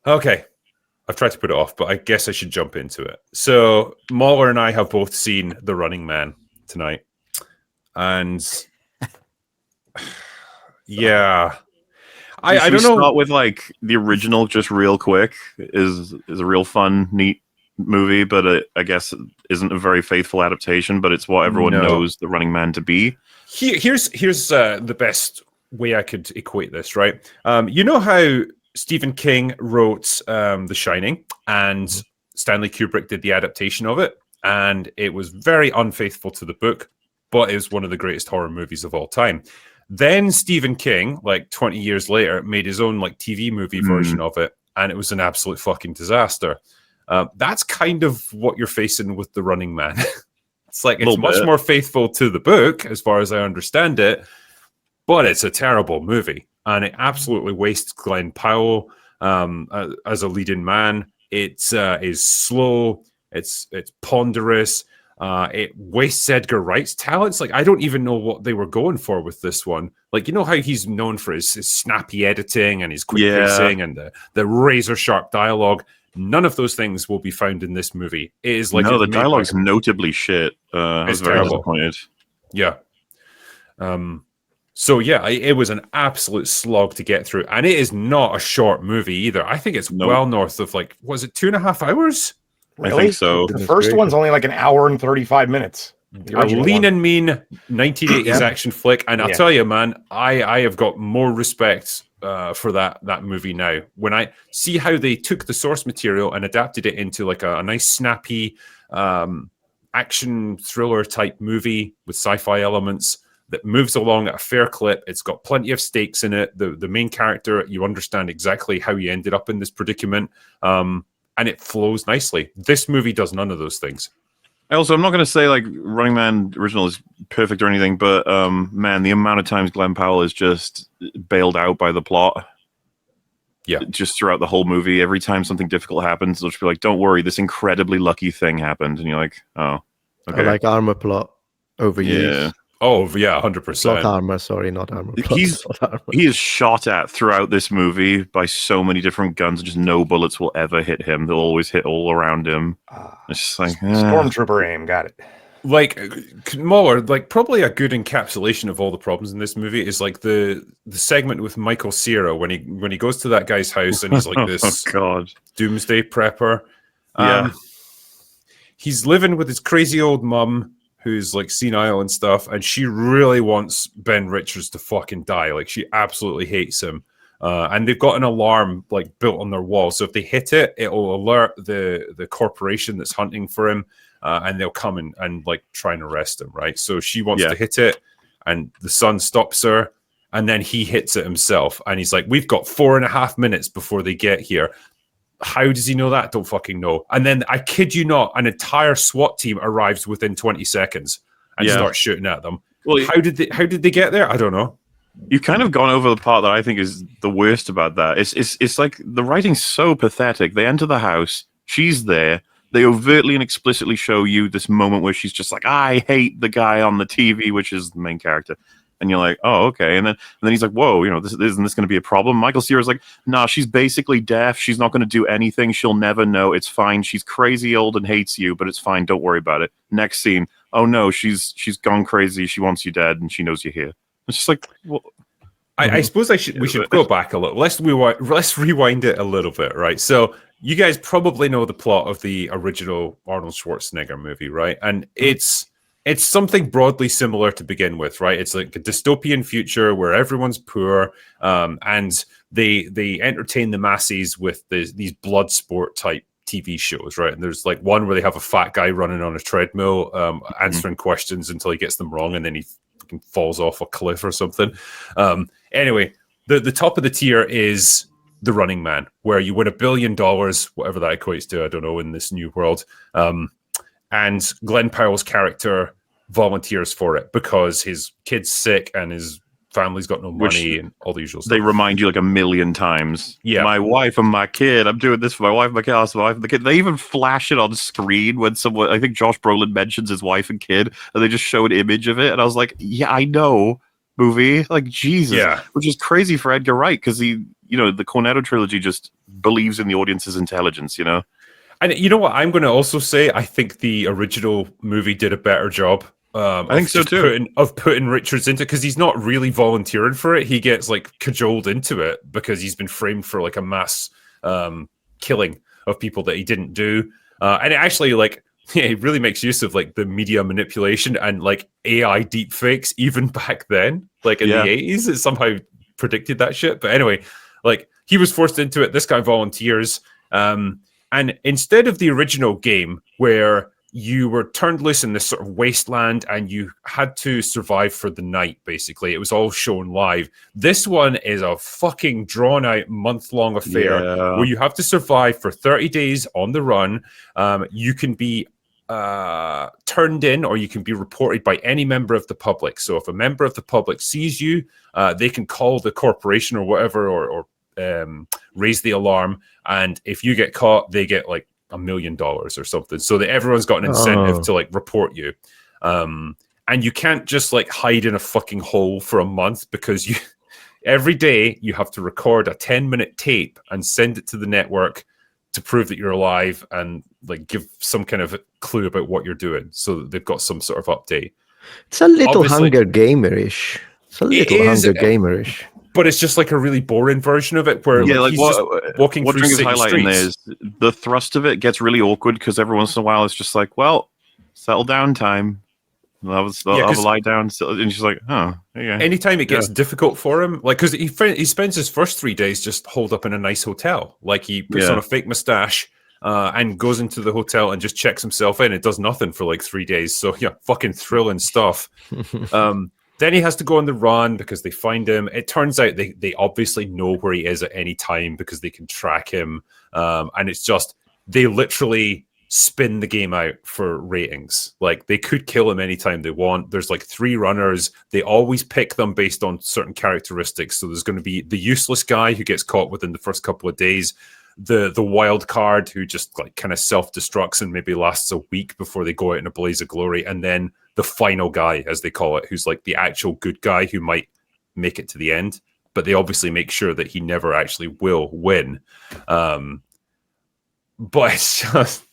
Okay. I've tried to put it off, but I guess I should jump into it. So, MauLer and I have both seen The Running Man tonight. And yeah, I Should we don't know. start with like the original, just real quick? Is a real fun, neat movie, but I guess isn't a very faithful adaptation. But it's what everyone No. knows The Running Man to be. Here's the best way I could equate this, right? You know how Stephen King wrote The Shining and Stanley Kubrick did the adaptation of it, and it was very unfaithful to the book, but it was one of the greatest horror movies of all time. Then Stephen King, like 20 years later, made his own like TV movie version of it, and it was an absolute fucking disaster. That's kind of what you're facing with The Running Man. It's like it's much more faithful to the book, as far as I understand it, but it's a terrible movie, and it absolutely wastes Glenn Powell as a leading man. It is slow. It's ponderous. It wastes Edgar Wright's talents. Like, I don't even know what they were going for with this one. Like, you know how he's known for his snappy editing and his quick pacing and the razor sharp dialogue. None of those things will be found in this movie. It is like the dialogue's notably shit. I was very disappointed. Yeah. So yeah, it was an absolute slog to get through, and it is not a short movie either. I think it's well north of like, was it 2.5 hours? Really? I think so. The first one's only like an hour and 35 minutes. A lean and mean 1980s action flick, and I'll tell you, man, I have got more respect for that movie now. When I see how they took the source material and adapted it into like a nice, snappy action thriller type movie with sci-fi elements that moves along at a fair clip. It's got plenty of stakes in it. The main character, you understand exactly how he ended up in this predicament, and it flows nicely. This movie does none of those things. Also, I'm not going to say like Running Man original is perfect or anything, but man, the amount of times Glenn Powell is just bailed out by the plot. Yeah. Just throughout the whole movie, every time something difficult happens, they'll just be like, "Don't worry, this incredibly lucky thing happened," and you're like, "Oh, okay." I like armor plot overused. Yeah. Oh yeah, 100%. Not armor, sorry, not armor. He is shot at throughout this movie by so many different guns, and just no bullets will ever hit him. They'll always hit all around him. It's just like Stormtrooper aim, got it. Like MauLer, like probably a good encapsulation of all the problems in this movie is like the segment with Michael Cera when he goes to that guy's house and he's like this doomsday prepper. He's living with his crazy old mum who's like senile and stuff, and she really wants Ben Richards to fucking die. Like, she absolutely hates him. And they've got an alarm like built on their wall, so if they hit it, it'll alert the corporation that's hunting for him, and they'll come and like try and arrest him, right? So she wants to hit it, and the son stops her, and then he hits it himself, and he's like, "We've got 4.5 minutes before they get here." How does he know that? Don't fucking know. And then, I kid you not, an entire SWAT team arrives within 20 seconds and starts shooting at them. Well, how did they get there? I don't know. You've kind of gone over the part that I think is the worst about that. It's like the writing's so pathetic. They enter the house, she's there. They overtly and explicitly show you this moment where she's just like, "I hate the guy on the TV," which is the main character. And you're like, "Oh, okay." And then he's like, "Whoa, isn't this going to be a problem?" Michael Cera's like, "Nah, she's basically deaf. She's not going to do anything. She'll never know. It's fine. She's crazy old and hates you, but it's fine. Don't worry about it." Next scene, "Oh no, she's gone crazy. She wants you dead, and she knows you're here." It's just like, well, I suppose we should go back a little. Let's rewind it a little bit, right? So you guys probably know the plot of the original Arnold Schwarzenegger movie, right? And it's something broadly similar to begin with, right? It's like a dystopian future where everyone's poor, and they entertain the masses with these blood sport type TV shows, right? And there's like one where they have a fat guy running on a treadmill, answering questions until he gets them wrong, and then he fucking falls off a cliff or something. Anyway, the top of the tier is The Running Man, where you win $1 billion, whatever that equates to, I don't know, in this new world. And Glenn Powell's character volunteers for it because his kid's sick and his family's got no money and all the usual stuff. They remind you like 1,000,000 times. Yeah. My wife and my kid. I'm doing this for my wife and my kid. Also my wife and the kid. They even flash it on screen when someone, I think Josh Brolin mentions his wife and kid, and they just show an image of it. And I was like, yeah, I know, movie. Like, Jesus. Yeah. Which is crazy for Edgar Wright because he the Cornetto trilogy just believes in the audience's intelligence. And you know what? I'm going to also say I think the original movie did a better job. I think so too. Putting Richards into, because he's not really volunteering for it. He gets like cajoled into it because he's been framed for like a mass killing of people that he didn't do. And it actually it really makes use of like the media manipulation and like AI deepfakes even back then, like in the 80s. It somehow predicted that shit. But anyway, like he was forced into it. This guy volunteers. And instead of the original game where you were turned loose in this sort of wasteland and you had to survive for the night, basically, it was all shown live. This one is a fucking drawn out month-long affair where you have to survive for 30 days on the run. You can be turned in or you can be reported by any member of the public. So if a member of the public sees you, they can call the corporation or whatever or raise the alarm, and if you get caught, they get like $1 million or something, so that everyone's got an incentive to like report you. And you can't just like hide in a fucking hole for a month, because you every day you have to record a 10-minute tape and send it to the network to prove that you're alive and like give some kind of clue about what you're doing, so that they've got some sort of update. It's a little Hunger Gamer-ish. But it's just like a really boring version of it, where he's just walking through city highlighting there streets. is the thrust of it gets really awkward, because every once in a while it's just like, well, settle down time. I'll lie down. And she's like, oh, there you go. Anytime it gets difficult for him, like, because he spends his first 3 days just holed up in a nice hotel. Like, he puts on a fake mustache and goes into the hotel and just checks himself in. It does nothing for like 3 days. So, fucking thrilling stuff. Then he has to go on the run because they find him. It turns out they obviously know where he is at any time because they can track him. And it's just, they literally spin the game out for ratings. Like, they could kill him anytime they want. There's like 3 runners. They always pick them based on certain characteristics. So there's going to be the useless guy who gets caught within the first couple of days, the wild card who just like kind of self-destructs and maybe lasts a week before they go out in a blaze of glory, and then the final guy, as they call it, who's like the actual good guy who might make it to the end, but they obviously make sure that he never actually will win. But it's just,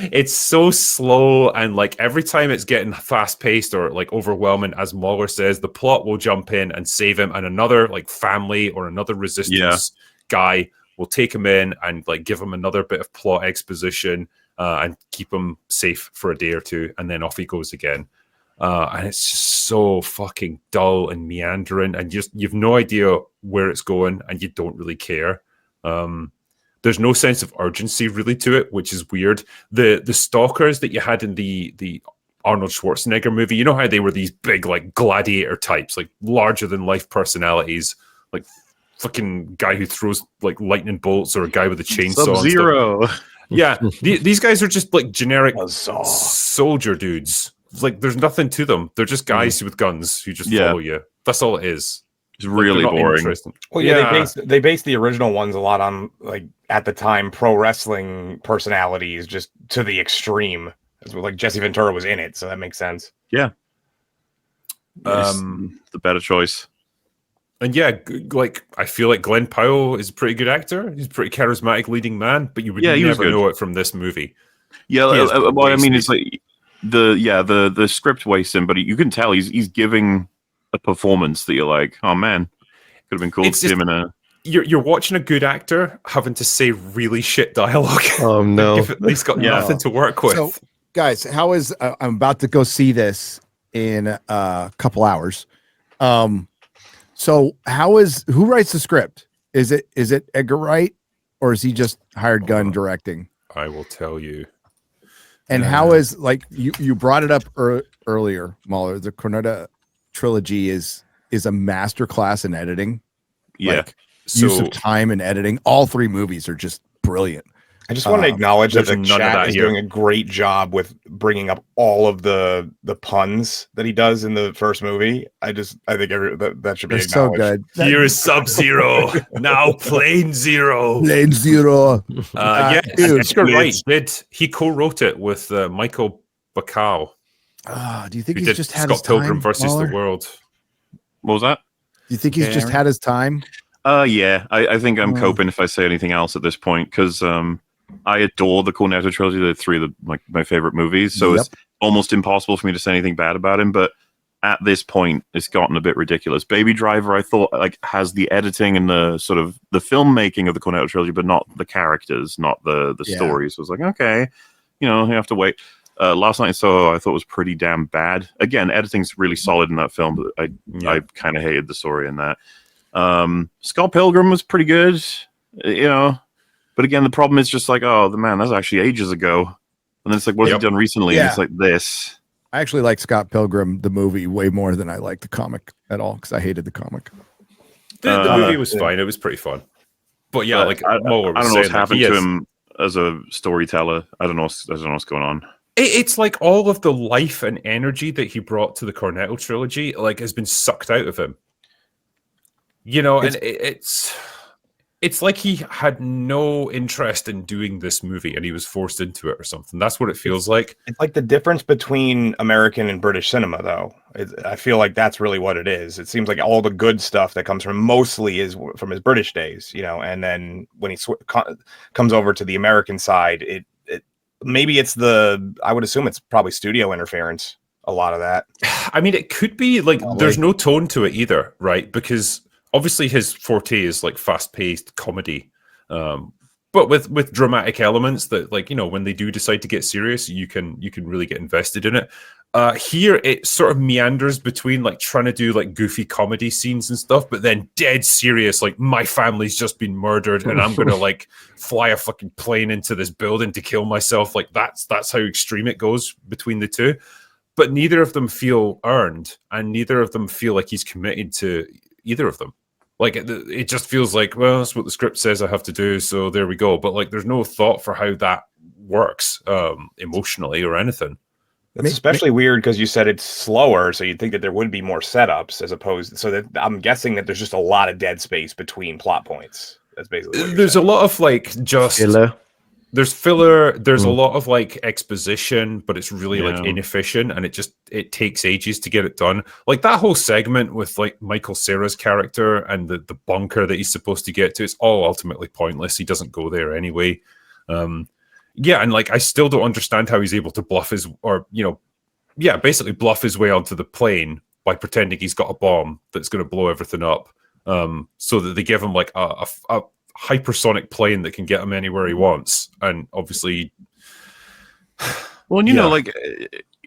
it's so slow, and like every time it's getting fast-paced or like overwhelming, as MauLer says, the plot will jump in and save him, and another like family or another resistance guy will take him in and like give him another bit of plot exposition and keep him safe for a day or two, and then off he goes again. And it's just so fucking dull and meandering, and you've no idea where it's going, and you don't really care. There's no sense of urgency really to it, which is weird. The stalkers that you had in the Arnold Schwarzenegger movie, you know how they were these big like gladiator types, like larger than life personalities, like fucking guy who throws like lightning bolts, or a guy with a chainsaw. Sub-Zero. Yeah, these guys are just like generic soldier dudes. Like, there's nothing to them. They're just guys with guns who just follow you. That's all it is. It's really boring. Well, they based the original ones a lot on, like, at the time, pro wrestling personalities, just to the extreme. Like, Jesse Ventura was in it, so that makes sense. Yeah. The better choice. And like, I feel like Glenn Powell is a pretty good actor. He's a pretty charismatic leading man, but you would never know it from this movie. Yeah, what I mean is like the script wastes him, but you can tell he's giving a performance that you're like, oh man, could have been cool to see him in a. You're watching a good actor having to say really shit dialogue. Oh no, he's got nothing to work with. So, guys, how is I'm about to go see this in a couple hours. So who writes the script? Is it Edgar Wright, or is he just hired gun directing? I will tell you. And how is, like, you brought it up earlier, MauLer, the Cornetto trilogy is a masterclass in editing. Yeah. Like, use of time and editing. All 3 movies are just brilliant. I just want to acknowledge that the chat is here. doing a great job with bringing up all of the puns that he does in the first movie. I think that should be They're so acknowledged. good. Here is Sub-Zero, now Plane Zero. Plane Zero. Edgar Wright he co-wrote it with Michael Bacall. Do you think who he's did just had Scott his time, Pilgrim versus MauLer? the World? What was that? Do you think he's just had his time? Yeah, I think I'm coping if I say anything else at this point, because I adore the Cornetto trilogy. They're three of my favorite movies, so it's almost impossible for me to say anything bad about him. But at this point, it's gotten a bit ridiculous. Baby Driver, I thought, has the editing and the sort of the filmmaking of the Cornetto trilogy, but not the characters, not the stories. So it was like, okay, you have to wait. Last Night in Soho, I thought was pretty damn bad. Again, editing's really solid in that film, but I kind of hated the story in that. Scott Pilgrim was pretty good, but again, the problem is just like, oh, that's actually ages ago. And then it's like, what have you done recently? Yeah. And it's like this. I actually like Scott Pilgrim, the movie, way more than I like the comic at all, because I hated the comic. The movie was fine. It was pretty fun. But yeah, I don't know what's happened to him as a storyteller. I don't know what's going on. It's like all of the life and energy that he brought to the Cornetto trilogy has been sucked out of him. And it's like he had no interest in doing this movie and he was forced into it or something. That's what it feels like. It's like the difference between American and British cinema, though. I feel like that's really what it is. It seems like all the good stuff that comes from mostly is from his British days, and then when he comes over to the American side, it maybe it's I would assume it's probably studio interference. A lot of that. I mean, it could be there's no tone to it either, right? Because obviously his forte is fast-paced comedy, but with dramatic elements that when they do decide to get serious, you can really get invested in it. Here it sort of meanders between trying to do goofy comedy scenes and stuff, but then dead serious, my family's just been murdered and I'm gonna fly a fucking plane into this building to kill myself. That's how extreme it goes between the two. But neither of them feel earned, and neither of them feel like he's committed to either of them. It just feels well, that's what the script says I have to do, so there we go. But there's no thought for how that works emotionally or anything. It's especially weird because you said it's slower, so you'd think that there would be more setups as opposed. So that I'm guessing that there's just a lot of dead space between plot points. That's basically what there's saying. A lot of just Filler. There's filler. There's a lot of exposition, but it's really inefficient, and it takes ages to get it done. That whole segment with Michael Cera's character and the bunker that he's supposed to get to, it's all ultimately pointless. He doesn't go there anyway. Yeah, and I still don't understand how he's able to bluff basically bluff his way onto the plane by pretending he's got a bomb that's going to blow everything up. So that they give him a hypersonic plane that can get him anywhere he wants, and obviously, well,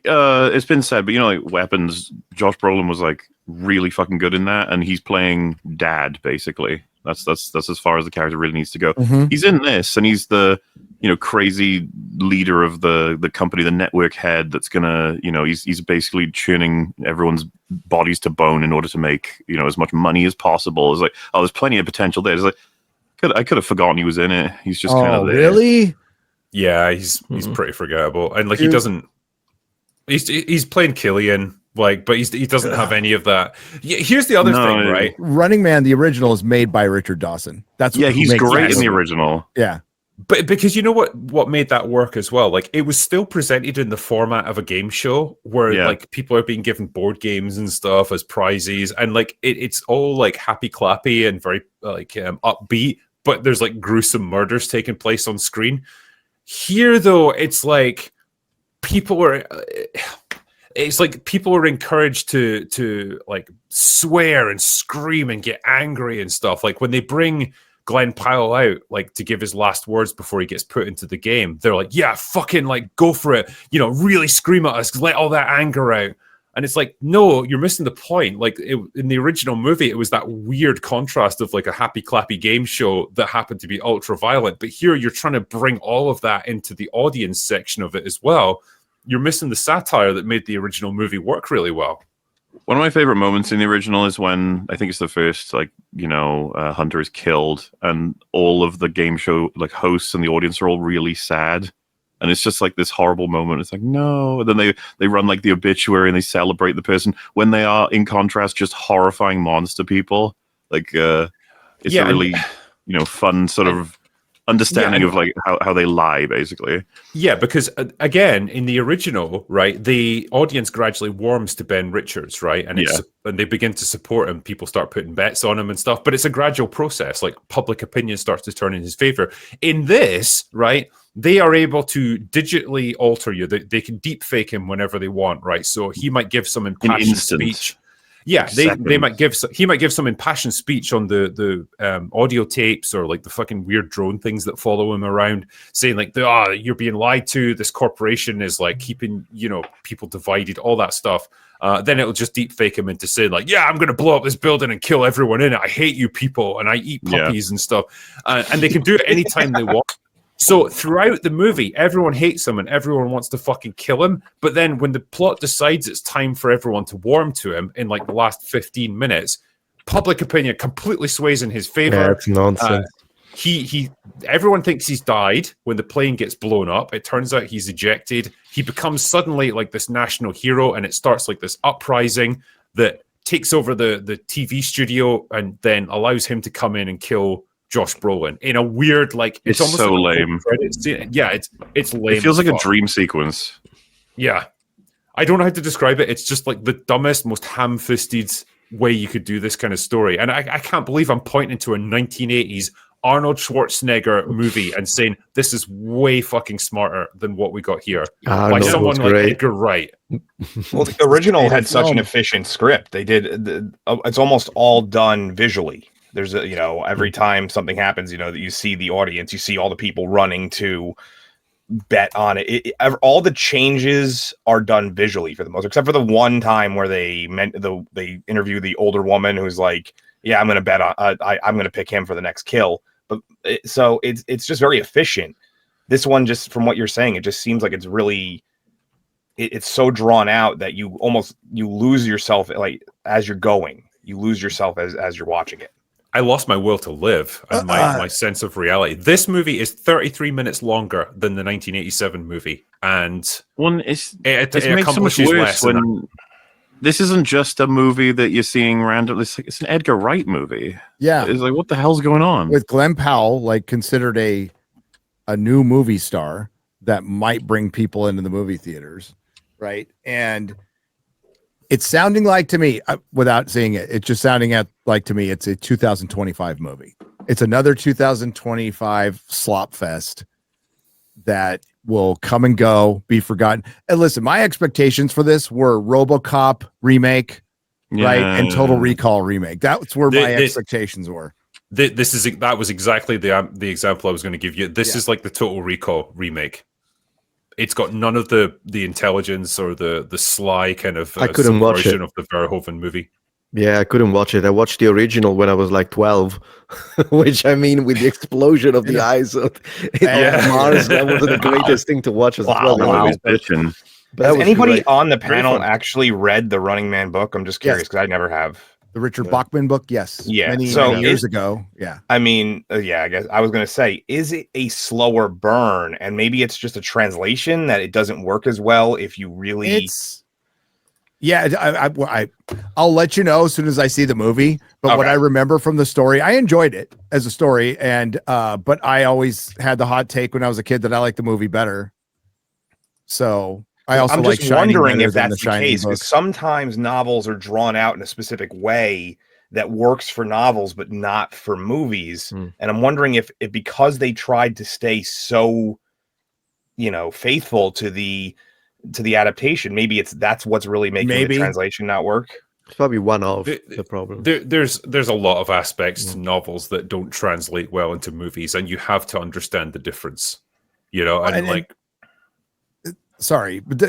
it's been said, but weapons. Josh Brolin was really fucking good in that, and he's playing dad basically. That's as far as the character really needs to go. Mm-hmm. He's in this, and he's the crazy leader of the company, the network head that's gonna he's basically churning everyone's bodies to bone in order to make as much money as possible. It's there's plenty of potential there. It's I could have forgotten he was in it. He's just kind of there. Really? Yeah, he's pretty forgettable, and he doesn't. He's playing Killian, but he doesn't have any of that. Yeah, here's the other thing, right? Running Man, the original, is made by Richard Dawson. He's great in the original. Yeah. But because you know what made that work as well? It was still presented in the format of a game show where people are being given board games and stuff as prizes, and it's all happy clappy and very upbeat, but there's gruesome murders taking place on screen. Here though, it's people are encouraged to swear and scream and get angry and stuff. When they bring Glenn Powell out to give his last words before he gets put into the game, they're yeah, fucking go for it, really scream at us, let all that anger out. And it's no, you're missing the point. In the original movie, it was that weird contrast of a happy clappy game show that happened to be ultra violent, but here you're trying to bring all of that into the audience section of it as well. You're missing the satire that made the original movie work really well. One of my favorite moments in the original is when I think it's the first Hunter is killed, and all of the game show hosts and the audience are all really sad, and it's just this horrible moment. It's no, and then they run the obituary and they celebrate the person when they are, in contrast, just horrifying monster people. It's a really fun sort of understanding of like how they lie, basically. Yeah, because again, in the original, right, the audience gradually warms to Ben Richards, right, and and they begin to support him. People start putting bets on him and stuff, but it's a gradual process. Like public opinion starts to turn in his favor. In this, right, they are able to digitally alter you. They can deep fake him whenever they want, right? So he might give some impassioned speech. Yeah, he might give some impassioned speech on the audio tapes or like the fucking weird drone things that follow him around, saying like, you're being lied to. This corporation is like keeping people divided, all that stuff. Then it'll just deep fake him into saying like, I'm going to blow up this building and kill everyone in it. I hate you people, and I eat puppies and stuff. And they can do it anytime they want. So throughout the movie, everyone hates him and everyone wants to fucking kill him. But then when the plot decides it's time for everyone to warm to him in like the last 15 minutes, public opinion completely sways in his favor. Yeah, it's nonsense. Everyone thinks he's died when the plane gets blown up. It turns out he's ejected. He becomes suddenly like this national hero, and it starts like this uprising that takes over the TV studio and then allows him to come in and kill Josh Brolin in a weird, like it's almost so like lame. Yeah, it's lame. It feels like a dream sequence. Yeah, I don't know how to describe it. It's just like the dumbest, most ham-fisted way you could do this kind of story. And I can't believe I'm pointing to a 1980s Arnold Schwarzenegger movie and saying this is way fucking smarter than what we got here by someone like Edgar Wright. Well, the original had such an efficient script. They did. It's almost all done visually. There's every time something happens, that you see the audience, you see all the people running to bet on it. All the changes are done visually for the most, except for the one time where they interview the older woman who's like, I'm going to bet on, I'm going to pick him for the next kill. But so it's just very efficient. This one, just from what you're saying, it just seems like it's really, it's so drawn out that you lose yourself, like as you're going, you lose yourself as you're watching it. I lost my will to live and my sense of reality. This movie is 33 minutes longer than the 1987 movie, and it makes so much worse when this isn't just a movie that you're seeing randomly. It's an Edgar Wright movie. Yeah, it's like, what the hell's going on with Glenn Powell, like considered a new movie star that might bring people into the movie theaters, right? And it's sounding like to me, without seeing it, it's just sounding like to me, it's a 2025 movie. It's another 2025 slop fest that will come and go, be forgotten. And listen, my expectations for this were RoboCop remake, right, and Total Recall remake. That's where my expectations were. That was exactly the example I was going to give you. This is like the Total Recall remake. It's got none of the intelligence or the sly kind of version of the Verhoeven movie. Yeah, I couldn't watch it. I watched the original when I was like 12, which I mean, with the explosion of the eyes of Mars, that was the greatest thing to watch as a 12-year-old. Has anybody on the panel actually read the Running Man book? I'm just curious because I never have. The Richard Bachman book, yes. Yeah. Many years ago. Yeah. I mean, I guess I was going to say, is it a slower burn? And maybe it's just a translation that it doesn't work as well if you really. I'll let you know as soon as I see the movie. But what I remember from the story, I enjoyed it as a story. And but I always had the hot take when I was a kid that I liked the movie better. So I'm just wondering if that's the case, because sometimes novels are drawn out in a specific way that works for novels, but not for movies. And I'm wondering if because they tried to stay so, faithful to the adaptation, maybe that's what's really making the translation not work. It's probably one of the problem. There's a lot of aspects to novels that don't translate well into movies, and you have to understand the difference, sorry, but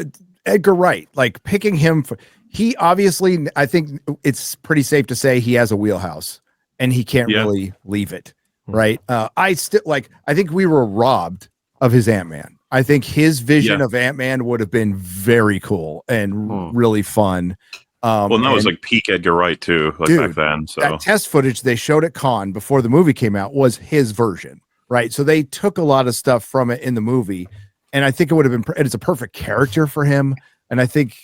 Edgar Wright, like picking him he obviously, I think it's pretty safe to say he has a wheelhouse and he can't really leave it. Right. I think we were robbed of his Ant-Man. I think his vision of Ant-Man would have been very cool and really fun. That was like peak Edgar Wright too, back then. So that test footage they showed at Cannes before the movie came out was his version. Right. So they took a lot of stuff from it in the movie. And I think it would have been, it's a perfect character for him. And I think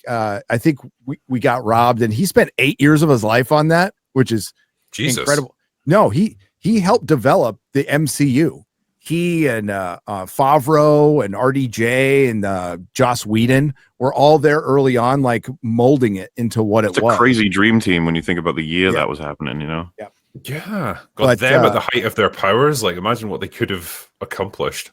we got robbed, and he spent 8 years of his life on that, which is incredible. No, he helped develop the MCU. he and Favreau and RDJ and Joss Whedon were all there early on, like molding it into what It's it was. a crazy dream team when you think about the year that was happening, you know? Yeah. God, But, them at the height of their powers, like imagine what they could have accomplished.